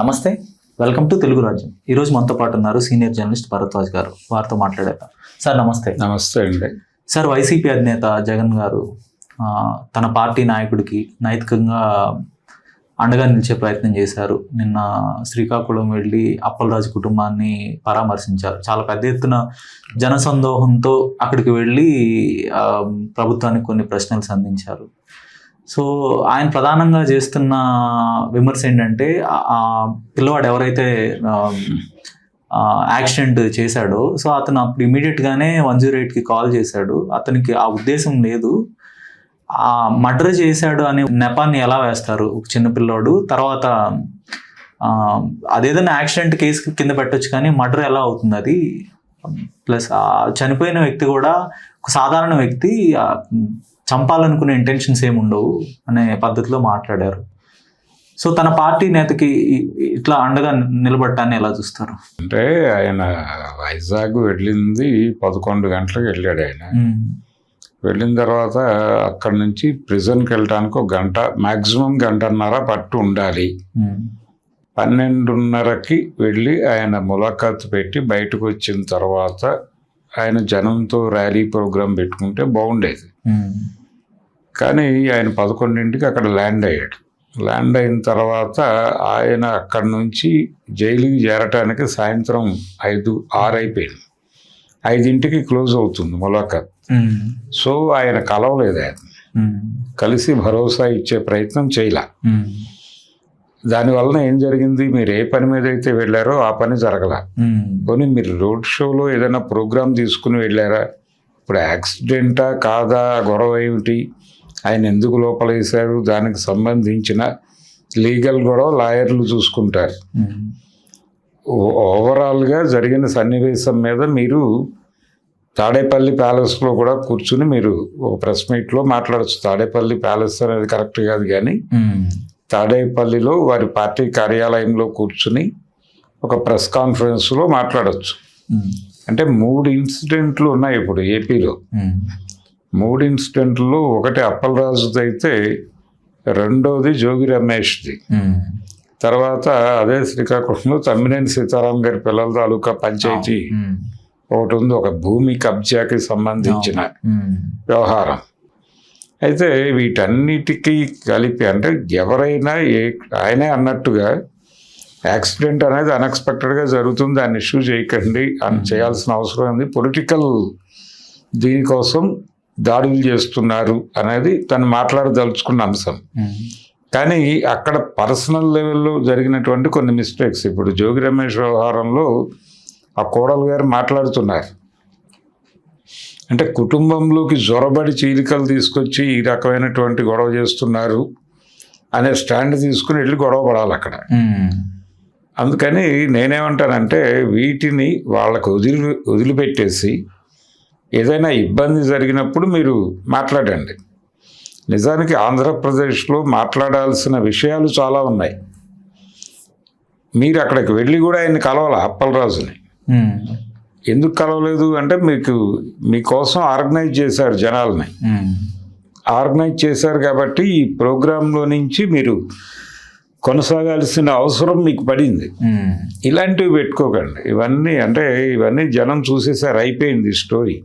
నమస్తే, welcome to Telugu రాజ్యం. ఈరోజు మనతో పాటు ఉన్నారు సీనియర్ జర్నలిస్ట్ భరద్వాజ్ గారు. వారితో మాట్లాడేద్దాం. సార్ నమస్తే. నమస్తే అండి. సార్, వైసీపీ అధినేత జగన్ గారు తన పార్టీ నాయకుడికి నైతికంగా అండగా నిలిచే ప్రయత్నం చేశారు. నిన్న శ్రీకాకుళం వెళ్ళి అప్పలరాజు కుటుంబాన్ని పరామర్శించారు. చాలా పెద్ద ఎత్తున జనసందోహంతో అక్కడికి వెళ్ళి ప్రభుత్వానికి కొన్ని ప్రశ్నలు సంధించారు. సో ఆయన ప్రధానంగా చేస్తున్న విమర్శ ఏంటంటే, ఆ పిల్లవాడు ఎవరైతే యాక్సిడెంట్ చేశాడో, సో అతను అప్పుడు ఇమీడియట్గానే 108కి కాల్ చేశాడు. అతనికి ఆ ఉద్దేశం లేదు. ఆ మర్డర్ చేశాడు అనే నెపాన్ని ఎలా వేస్తారు ఒక చిన్నపిల్లోడు? తర్వాత అదేదైనా యాక్సిడెంట్ కేసు కింద పెట్టొచ్చు, కానీ మర్డర్ ఎలా అవుతుంది అది? ప్లస్ చనిపోయిన వ్యక్తి కూడా ఒక సాధారణ వ్యక్తి, చంపాలనుకునే ఇంటెన్షన్స్ ఏమి ఉండవు అనే పద్ధతిలో మాట్లాడారు. సో తన పార్టీ నేతకి ఇట్లా అండగా నిలబడటాన్ని ఎలా చూస్తారు? అంటే ఆయన వైజాగ్ వెళ్ళింది 11 గంటలకు వెళ్ళాడు. ఆయన వెళ్ళిన తర్వాత అక్కడి నుంచి ప్రిజన్కి వెళ్ళడానికి 1 గంట, మ్యాక్సిమం 1.5 గంటన్నర పట్టు ఉండాలి. 12:30కి వెళ్ళి ఆయన ములాఖాత్ పెట్టి బయటకు వచ్చిన తర్వాత ఆయన జనంతో ర్యాలీ ప్రోగ్రాం పెట్టుకుంటే బాగుండేది. కానీ ఆయన 11ంటికి అక్కడ ల్యాండ్ అయ్యాడు. ల్యాండ్ అయిన తర్వాత ఆయన అక్కడి నుంచి జైలుకి చేరటానికి సాయంత్రం 6 అయిపోయింది. 5ంటికి క్లోజ్ అవుతుంది ములాఖాత్. సో ఆయన కలవలేదు. ఆయన కలిసి భరోసా ఇచ్చే ప్రయత్నం చేయలే. దానివలన ఏం జరిగింది, మీరు ఏ పని మీద అయితే వెళ్ళారో ఆ పని జరగల. పోనీ మీరు రోడ్ షోలో ఏదైనా ప్రోగ్రాం తీసుకుని వెళ్ళారా? ఇప్పుడు యాక్సిడెంటా కాదా, గొడవ ఏమిటి, ఆయన ఎందుకు లోపల వేశారు, దానికి సంబంధించిన లీగల్ గొడవ లాయర్లు చూసుకుంటారు. ఓవరాల్గా జరిగిన సన్నివేశం మీద మీరు తాడేపల్లి ప్యాలెస్లో కూడా కూర్చుని మీరు ఒక ప్రెస్ మీట్లో మాట్లాడచ్చు. తాడేపల్లి ప్యాలెస్ అనేది కరెక్ట్ కాదు, కానీ తాడేపల్లిలో వారి పార్టీ కార్యాలయంలో కూర్చుని ఒక ప్రెస్ కాన్ఫరెన్స్లో మాట్లాడచ్చు. అంటే 3 ఇన్సిడెంట్లు ఉన్నాయి ఇప్పుడు ఏపీలో. 3 ఇన్సిడెంట్లు, ఒకటి అప్పలరాజుది అయితే, రెండోది జోగి రమేష్ది. తర్వాత అదే శ్రీకాకుళంలో తమ్మినేని సీతారాం గారి పిల్లల తాలూకా పంచాయతీ ఒకటి ఉంది, ఒక భూమి కబ్జాకి సంబంధించిన వ్యవహారం. అయితే వీటన్నిటికీ కలిపి, అంటే ఎవరైనా ఆయనే అన్నట్టుగా యాక్సిడెంట్ అనేది అన్ఎక్స్పెక్టెడ్గా జరుగుతుంది, దాన్ని ఇష్యూ చేయకండి అని చేయాల్సిన అవసరం ఉంది. పొలిటికల్ దీనికోసం దాడులు చేస్తున్నారు అనేది తను మాట్లాడదలుచుకున్న అంశం. కానీ అక్కడ పర్సనల్ లెవెల్లో జరిగినటువంటి కొన్ని మిస్టేక్స్, ఇప్పుడు జోగి రమేష్ వ్యవహారంలో ఆ కోడలు గారు మాట్లాడుతున్నారు. అంటే కుటుంబంలోకి జ్వరబడి చీలికలు తీసుకొచ్చి ఈ రకమైనటువంటి గొడవ చేస్తున్నారు అనే స్టాండ్ తీసుకుని వెళ్ళి గొడవ పడాలి అక్కడ. అందుకని నేనేమంటానంటే, వీటిని వాళ్ళకు వదిలిపెట్టేసి ఏదైనా ఇబ్బంది జరిగినప్పుడు మీరు మాట్లాడండి. నిజానికి ఆంధ్రప్రదేశ్లో మాట్లాడాల్సిన విషయాలు చాలా ఉన్నాయి. మీరు అక్కడికి వెళ్ళి కూడా ఆయన్ని కలవాలి, అప్పలరాజుని. ఎందుకు కలవలేదు అంటే, మీకోసం ఆర్గనైజ్ చేశారు, జనాల్ని ఆర్గనైజ్ చేశారు కాబట్టి ఈ ప్రోగ్రాంలో నుంచి మీరు కొనసాగాల్సిన అవసరం మీకు పడింది. ఇలాంటివి పెట్టుకోకండి. ఇవన్నీ జనం చూసేసారు, అయిపోయింది స్టోరీ.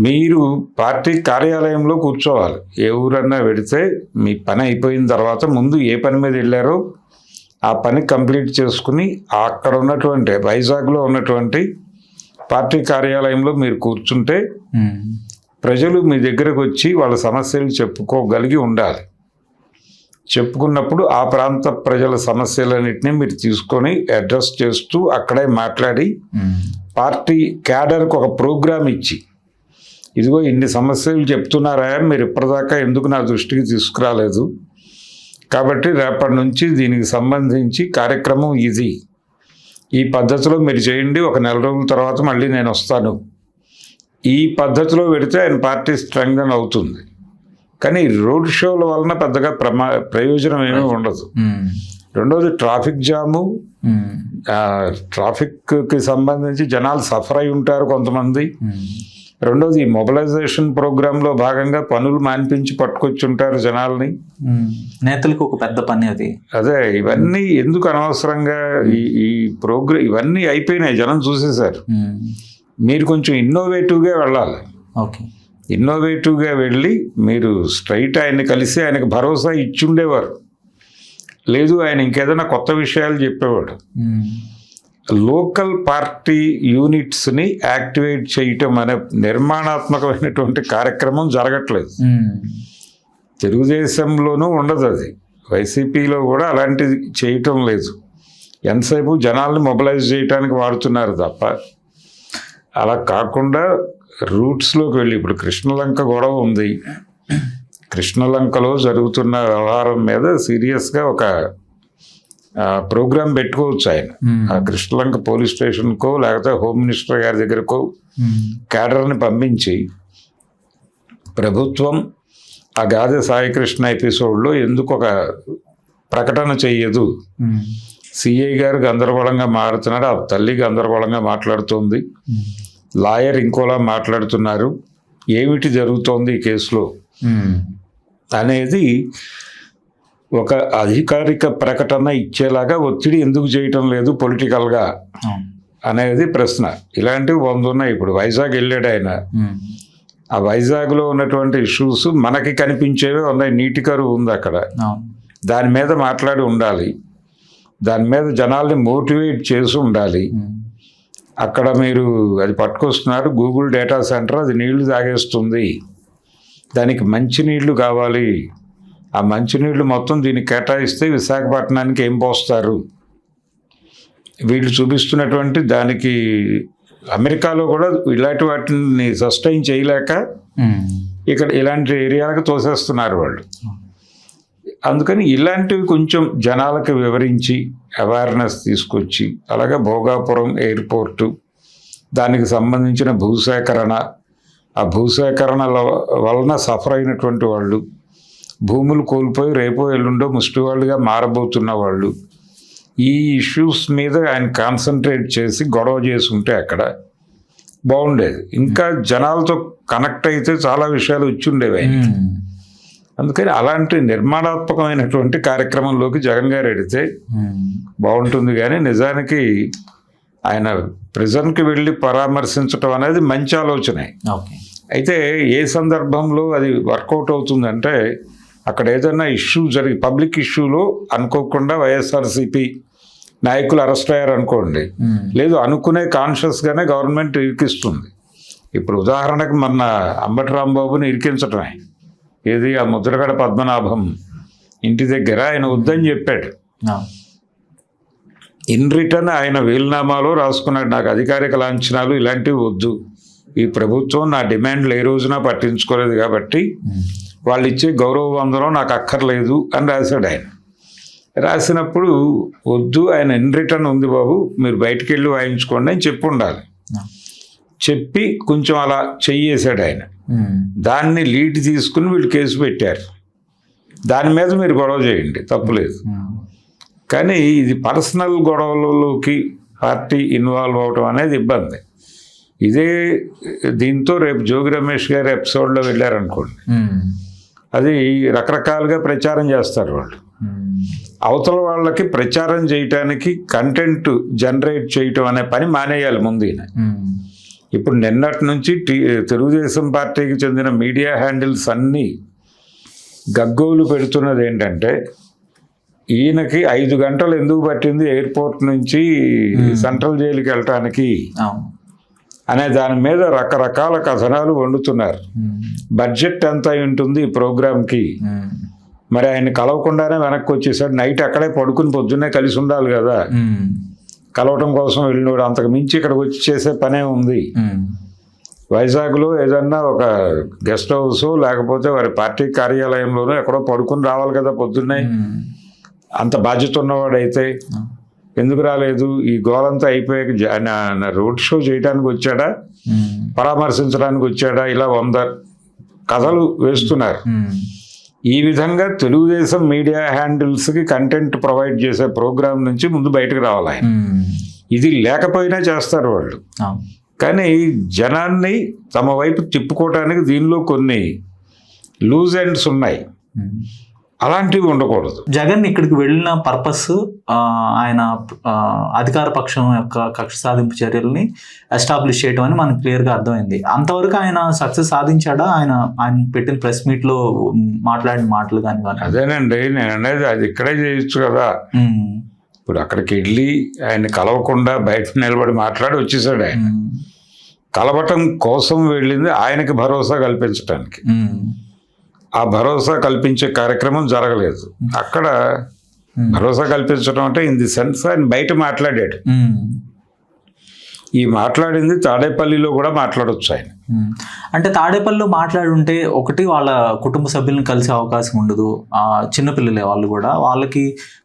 మీరు పార్టీ కార్యాలయంలో కూర్చోవాలి. ఏ ఊరన్నా వెడితే మీ పని అయిపోయిన తర్వాత ముందు ఏ పని మీద వెళ్ళారో ఆ పని కంప్లీట్ చేసుకుని అక్కడ ఉన్నటువంటి వైజాగ్లో ఉన్నటువంటి పార్టీ కార్యాలయంలో మీరు కూర్చుంటే ప్రజలు మీ దగ్గరకు వచ్చి వాళ్ళ సమస్యలు చెప్పుకోగలిగి ఉండాలి. చెప్పుకున్నప్పుడు ఆ ప్రాంత ప్రజల సమస్యలన్నింటినీ మీరు తీసుకొని అడ్రస్ చేస్తూ అక్కడే మాట్లాడి పార్టీ క్యాడర్కి ఒక ప్రోగ్రాం ఇచ్చి, ఇదిగో ఇన్ని సమస్యలు చెప్తున్నారా, మీరు ఇప్పటిదాకా ఎందుకు నా దృష్టికి తీసుకురాలేదు, కాబట్టి రేపటి నుంచి దీనికి సంబంధించి కార్యక్రమం ఇది, ఈ పద్ధతిలో మీరు చేయండి, ఒక 1 నెల రోజుల తర్వాత మళ్ళీ నేను వస్తాను. ఈ పద్ధతిలో పెడితే ఆయన పార్టీ స్ట్రెంగ్థన్ అవుతుంది. కానీ రోడ్ షోల వలన పెద్దగా ప్రయోజనం ఏమీ ఉండదు. రెండోది ట్రాఫిక్ జాము, ట్రాఫిక్కి సంబంధించి జనాలు సఫర్ అయి ఉంటారు కొంతమంది. రెండోది ఈ మొబిలైజేషన్ ప్రోగ్రాంలో భాగంగా పనులు మాన్పించి పట్టుకొచ్చి ఉంటారు జనాల్ని. నేతలకు ఒక పెద్ద పని అది. అదే ఇవన్నీ ఎందుకు అనవసరంగా ఈ ప్రోగ్రామ్ ఇవన్నీ అయిపోయినాయి, జనం చూసేశారు. మీరు కొంచెం ఇన్నోవేటివ్గా వెళ్ళాలి. ఓకే, ఇన్నోవేటివ్గా వెళ్ళి మీరు స్ట్రైట్ ఆయన్ని కలిసి ఆయనకు భరోసా ఇచ్చి ఉండేవారు. లేదు ఆయన ఇంకేదైనా కొత్త విషయాలు చెప్పేవాడు. లోకల్ పార్టీ యూనిట్స్ని యాక్టివేట్ చేయటం అనే నిర్మాణాత్మకమైనటువంటి కార్యక్రమం జరగట్లేదు. తెలుగుదేశంలోనూ ఉండదు అది, వైసీపీలో కూడా అలాంటిది చేయటం లేదు. ఎంతసేపు జనాల్ని మొబిలైజ్ చేయడానికి వాడుతున్నారు తప్ప అలా కాకుండా రూట్స్లోకి వెళ్ళి, ఇప్పుడు కృష్ణలంక గొడవ ఉంది, కృష్ణలంకలో జరుగుతున్న వ్యవహారం మీద సీరియస్గా ఒక ప్రోగ్రాం పెట్టుకోవచ్చు ఆయన. ఆ కృష్ణలంక పోలీస్ స్టేషన్కో లేకపోతే హోమ్ మినిస్టర్ గారి దగ్గరకో క్యాడర్ని పంపించి ప్రభుత్వం ఆ గాదె సాయికృష్ణ ఎపిసోడ్లో ఎందుకు ఒక ప్రకటన చెయ్యదు, సిఐ గారు గందరగోళంగా మారుతున్నాడు, ఆ తల్లి గందరగోళంగా మాట్లాడుతోంది, లాయర్ ఇంకోలా మాట్లాడుతున్నారు, ఏమిటి జరుగుతోంది ఈ కేసులో అనేది ఒక అధికారిక ప్రకటన ఇచ్చేలాగా ఒత్తిడి ఎందుకు చేయటం లేదు పొలిటికల్గా అనేది ప్రశ్న. ఇలాంటివి 100 ఉన్నాయి. ఇప్పుడు వైజాగ్ వెళ్ళాడు ఆయన, ఆ వైజాగ్లో ఉన్నటువంటి ఇష్యూస్ మనకి కనిపించేవే ఉన్నాయి. నీటి కరువు ఉంది అక్కడ, దాని మీద మాట్లాడి ఉండాలి, దాని మీద జనాల్ని మోటివేట్ చేసి ఉండాలి. అక్కడ మీరు అది పట్టుకొస్తున్నారు గూగుల్ డేటా సెంటర్, అది నీళ్లు తాగేస్తుంది, దానికి మంచి నీళ్లు కావాలి, ఆ మంచినీళ్ళు మొత్తం దీనికి కేటాయిస్తే విశాఖపట్నానికి ఏం పోస్తారు, వీళ్ళు చూపిస్తున్నటువంటి దానికి అమెరికాలో కూడా ఇలాంటి వాటిని సస్టైన్ చేయలేక ఇక్కడ ఇలాంటి ఏరియాలకు తోసేస్తున్నారు వాళ్ళు. అందుకని ఇలాంటివి కొంచెం జనాలకు వివరించి అవేర్నెస్ తీసుకొచ్చి, అలాగే భోగాపురం ఎయిర్పోర్టు దానికి సంబంధించిన భూసేకరణ, ఆ భూసేకరణ వలన సఫర్ అయినటువంటి వాళ్ళు, భూములు కోల్పోయి రేపో ఎల్లుండో ముష్టివాళ్ళుగా మారబోతున్న వాళ్ళు, ఈ ఇష్యూస్ మీద ఆయన కాన్సన్ట్రేట్ చేసి గొడవ చేసుకుంటే అక్కడ బాగుండేది. ఇంకా జనాలతో కనెక్ట్ అయితే చాలా విషయాలు వచ్చి ఉండేవి ఆయనకి. అందుకని అలాంటి నిర్మాణాత్మకమైనటువంటి కార్యక్రమంలోకి జగన్ గారు ఎడితే బాగుంటుంది. కానీ నిజానికి ఆయన ప్రిజన్కి వెళ్ళి పరామర్శించడం అనేది మంచి ఆలోచనే. అయితే ఏ సందర్భంలో అది వర్కౌట్ అవుతుందంటే, అక్కడ ఏదైనా ఇష్యూ పబ్లిక్ ఇష్యూలో అనుకోకుండా వైఎస్ఆర్సీపీ నాయకులు అరెస్ట్ అయ్యారు అనుకోండి, లేదు అనుకునే కాన్షియస్గానే గవర్నమెంట్ ఇరికిస్తుంది. ఇప్పుడు ఉదాహరణకు మొన్న అంబటి రాంబాబుని ఇరికించటమే, ఏది ఆ ముద్రగడ పద్మనాభం ఇంటి దగ్గర ఆయన వద్దని చెప్పాడు. ఇన్ రిటర్న్ ఆయన వీలునామాలో రాసుకున్నాడు, నాకు అధికారిక లాంఛనాలు ఇలాంటివి వద్దు, ఈ ప్రభుత్వం నా డిమాండ్లు ఏ రోజున పట్టించుకోలేదు కాబట్టి వాళ్ళు ఇచ్చే గౌరవ వందనం నాకు అక్కర్లేదు అని రాశాడు ఆయన. రాసినప్పుడు వద్దు, ఆయన ఇన్ రిటర్న్ ఉంది బాబు, మీరు బయటికి వెళ్ళి వాయించుకోండి అని చెప్పి ఉండాలి. చెప్పి కొంచెం అలా చెయ్యేశాడు ఆయన. దాన్ని లీడ్ తీసుకుని వీళ్ళు కేసు పెట్టారు, దాని మీద మీరు గొడవ చేయండి, తప్పులేదు. కానీ ఇది పర్సనల్ గొడవలలోకి పార్టీ ఇన్వాల్వ్ అవడం అనేది ఇబ్బంది. ఇదే దీంతో రేపు జోగి రమేష్ గారి ఎపిసోడ్లో వెళ్ళారనుకోండి, అది రకరకాలుగా ప్రచారం చేస్తారు వాళ్ళు. అవతల వాళ్ళకి ప్రచారం చేయటానికి కంటెంట్ జనరేట్ చేయటం అనే పని మానేయాలి ముందు ఈయన. ఇప్పుడు నిన్నటి నుంచి తెలుగుదేశం పార్టీకి చెందిన మీడియా హ్యాండిల్స్ అన్నీ గగ్గోలు పెడుతున్నది ఏంటంటే, ఈయనకి 5 గంటలు ఎందుకు పట్టింది ఎయిర్పోర్ట్ నుంచి సెంట్రల్ జైలుకి వెళ్ళటానికి అనే దాని మీద రకరకాల కథనాలు వండుతున్నారు. బడ్జెట్ ఎంత అయి ఉంటుంది ఈ ప్రోగ్రామ్కి, మరి ఆయన కలవకుండానే వెనక్కి వచ్చేసాడు, నైట్ అక్కడే పడుకుని పొద్దున్నే కలిసి ఉండాలి కదా, కలవటం కోసం వెళ్ళినోడు, అంతకు మించి ఇక్కడికి వచ్చి చేసే పనే ఉంది. వైజాగ్లో ఏదన్నా ఒక గెస్ట్ హౌస్ లేకపోతే వారి పార్టీ కార్యాలయంలోనూ ఎక్కడో పడుకుని రావాలి కదా పొద్దున్నే. అంత బాధ్యత ఉన్నవాడైతే ఎందుకు రాలేదు? ఈ గోలంతా అయిపోయాక రోడ్ షో చేయడానికి వచ్చాడా, పరామర్శించడానికి వచ్చాడా, ఇలా 100 కథలు వేస్తున్నారు. ఈ విధంగా తెలుగుదేశం మీడియా హ్యాండిల్స్కి కంటెంట్ ప్రొవైడ్ చేసే ప్రోగ్రాం నుంచి ముందు బయటకు రావాలి ఆయన. ఇది లేకపోయినా చేస్తారు వాళ్ళు. కానీ జనాన్ని తమ వైపు తిప్పుకోవటానికి దీనిలో కొన్ని లూజ్ ఎండ్స్ ఉన్నాయి, అలాంటివి ఉండకూడదు. జగన్ ఇక్కడికి వెళ్ళిన పర్పస్ ఆయన అధికార పక్షం యొక్క కక్ష సాధింపు చర్యల్ని ఎస్టాబ్లిష్ చేయడం అని మనకు క్లియర్గా అర్థమైంది. అంతవరకు ఆయన సక్సెస్ సాధించాడా? ఆయన పెట్టిన ప్రెస్ మీట్లో మాట్లాడిన మాటలు కానీ? అదేనండి నేను అనేది, అది ఇక్కడే చేయొచ్చు కదా. ఇప్పుడు అక్కడికి వెళ్ళి ఆయన కలవకుండా బయట నిలబడి మాట్లాడి వచ్చేసాడు. ఆయన కలవటం కోసం వెళ్ళింది ఆయనకి భరోసా కల్పించడానికి. ఆ భరోసా కల్పించే కార్యక్రమం జరగలేదు. అక్కడ భరోసా కల్పించడం అంటే ఇన్ ది సెన్స్ ఆయన బయట మాట్లాడాడు. ఈ మాట్లాడింది తాడేపల్లిలో కూడా మాట్లాడొచ్చు ఆయన. అంటే తాడేపల్లిలో మాట్లాడుంటే ఒకటి వాళ్ళ కుటుంబ సభ్యులను కలిసే అవకాశం ఉండదు, చిన్నపిల్లలే వాళ్ళు కూడా, వాళ్ళకి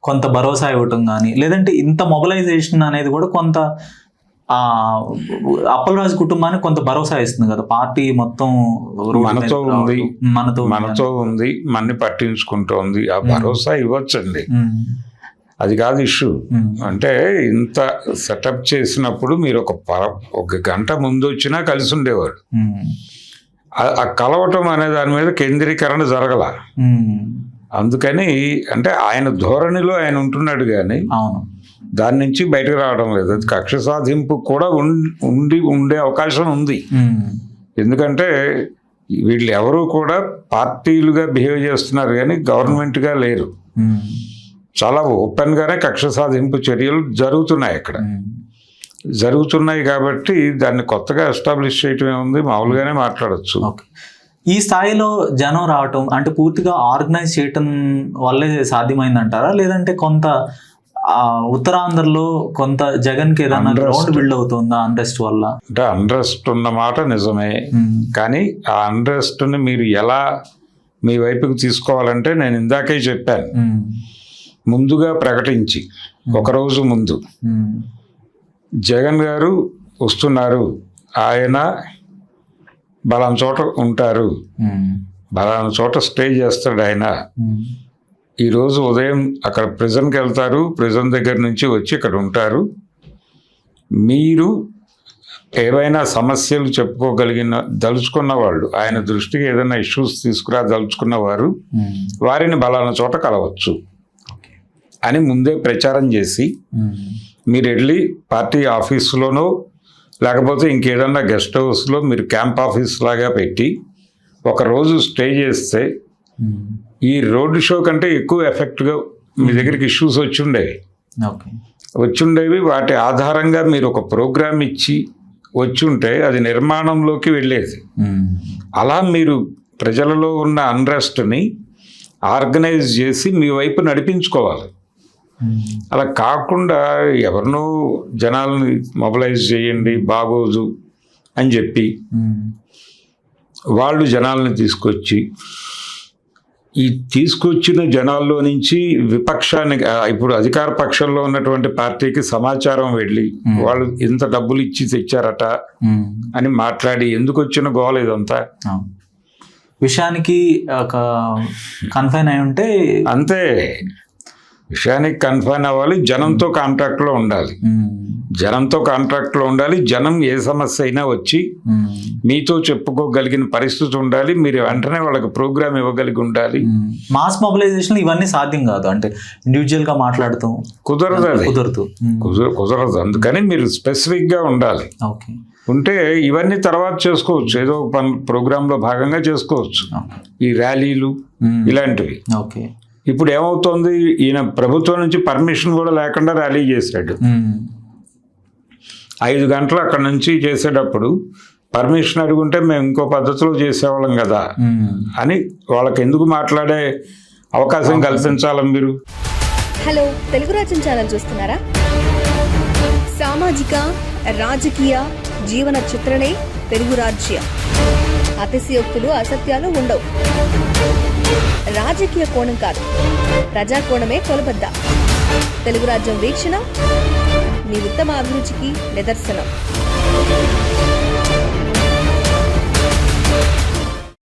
కొంత భరోసా ఇవ్వటం కానీ, లేదంటే ఇంత మొబిలైజేషన్ అనేది కూడా కొంత అప్పలరాజు కుటుంబానికి కొంత భరోసా ఇస్తుంది కదా. పార్టీ మొత్తం మనతో ఉంది, మన్ని పట్టించుకుంటోంది, ఆ భరోసా ఇవ్వచ్చండి. అది కాదు ఇష్యూ. అంటే ఇంత సెటప్ చేసినప్పుడు మీరు ఒక గంట ముందు వచ్చినా కలిసి ఉండేవాడు. ఆ కలవటం అనే దాని మీద కేంద్రీకరణ జరగల. అందుకని అంటే ఆయన ధోరణిలో ఆయన ఉంటున్నాడు కానీ దాని నుంచి బయటకు రావడం లేదు. అది కక్ష సాధింపు కూడా ఉండే అవకాశం ఉంది. ఎందుకంటే వీళ్ళు ఎవరు కూడా పార్టీలుగా బిహేవ్ చేస్తున్నారు కానీ గవర్నమెంట్గా లేరు. చాలా ఓపెన్గానే కక్ష సాధింపు చర్యలు జరుగుతున్నాయి అక్కడ. జరుగుతున్నాయి కాబట్టి దాన్ని కొత్తగా ఎస్టాబ్లిష్ చేయటం ఏముంది, మామూలుగానే మాట్లాడచ్చు. ఈ స్థాయిలో జనం రావటం అంటే పూర్తిగా ఆర్గనైజ్ చేయటం వల్లే సాధ్యమైందంటారా, లేదంటే కొంత ఉత్తరాంధ్రలో కొంత జగన్కి ఏదైనా గ్రౌండ్ బిల్డ్ అవుతుందా అన్రెస్ట్ వల్ల? అంటే అన్రెస్ట్ ఉన్న మాట నిజమే, కానీ ఆ అన్రెస్ట్ని మీరు ఎలా మీ వైపుకి తీసుకోవాలంటే నేను ఇందాకే చెప్పాను, ముందుగా ప్రకటించి ఒకరోజు ముందు జగన్ గారు వస్తున్నారు, ఆయన బలానా చోట ఉంటారు, బలానా చోట స్టే చేస్తాడు ఆయన, ఈరోజు ఉదయం అక్కడ ప్రిజన్కి వెళ్తారు, ప్రిజన్ దగ్గర నుంచి వచ్చి ఇక్కడ ఉంటారు, మీరు ఏవైనా సమస్యలు చెప్పుకోగలిగిన దలుచుకున్న వాళ్ళు, ఆయన దృష్టికి ఏదైనా ఇష్యూస్ తీసుకురాదలుచుకున్న వారు వారిని బలానా చోట కలవచ్చు అని ముందే ప్రచారం చేసి మీరు వెళ్ళి పార్టీ ఆఫీసులోనో లేకపోతే ఇంకేదన్నా గెస్ట్ హౌస్లో మీరు క్యాంప్ ఆఫీస్ లాగా పెట్టి ఒకరోజు స్టే చేస్తే ఈ రోడ్డు షో కంటే ఎక్కువ ఎఫెక్ట్గా మీ దగ్గరికి ఇష్యూస్ వచ్చిండేవి. వాటి ఆధారంగా మీరు ఒక ప్రోగ్రామ్ ఇచ్చి వచ్చుంటే అది నిర్మాణంలోకి వెళ్ళేది. అలా మీరు ప్రజలలో ఉన్న అన్రెస్ట్ని ఆర్గనైజ్ చేసి మీ వైపు నడిపించుకోవాలి. అలా కాకుండా ఎవరినో జనాలని మొబిలైజ్ చేయండి బాగోదు అని చెప్పి వాళ్ళు జనాలని తీసుకొచ్చి ఈ తీసుకొచ్చిన జనాల్లో నుంచి విపక్షానికి, ఇప్పుడు అధికార పక్షంలో ఉన్నటువంటి పార్టీకి సమాచారం వెళ్ళి వాళ్ళు ఇంత డబ్బులు ఇచ్చి తెచ్చారట అని మాట్లాడి ఎందుకు వచ్చిన గోల ఇదంతా. విషయానికి ఒక కన్ఫైన్ అయి ఉంటే అంతే, విషయానికి కన్ఫైన్ అవ్వాలి, జనంతో కాంటాక్ట్లో ఉండాలి, జనంతో కాంటాక్ట్లో ఉండాలి. జనం ఏ సమస్య అయినా వచ్చి మీతో చెప్పుకోగలిగిన పరిస్థితి ఉండాలి. మీరు వెంటనే వాళ్ళకి ప్రోగ్రామ్ ఇవ్వగలిగి ఉండాలి. మాస్ మొబిలైజేషన్ ఇవన్నీ సాధ్యం కాదు, అంటే ఇండివిజువల్ గా మాట్లాడుతాం కుదరదు, అది కుదరదు. అందుకని మీరు స్పెసిఫిక్ గా ఉండాలి. ఉంటే ఇవన్నీ తర్వాత చేసుకోవచ్చు, ఏదో ప్రోగ్రాంలో భాగంగా చేసుకోవచ్చు. ఈ ర్యాలీలు ఇలాంటివి. ఇప్పుడు ఏమవుతోంది, ఈయన ప్రభుత్వం నుంచి పర్మిషన్ కూడా లేకుండా ర్యాలీ చేశాడు. 5 గంటలు అక్కడ నుంచి చేసేటప్పుడు పర్మిషన్ అడుగుంటే మేము ఇంకో పద్ధతిలో చేసేవాళ్ళం కదా అని వాళ్ళకి ఎందుకు మాట్లాడే అవకాశం కల్పించాలని మీరు. హలో, తెలుగు రాజ్యం ఛానల్ చూస్తున్నారా? సామాజిక రాజకీయ జీవన చిత్రణే తెలుగు రాజ్యం. అతిశయోక్తులు అసత్యాలు ఉండవు. రాజకీయ కోణం కాదు, ప్రజా కోణమే కొలబద్ద. తెలుగు రాజ్యం వీక్షణ మీ ఉత్తమ అభిరుచికి నిదర్శనం.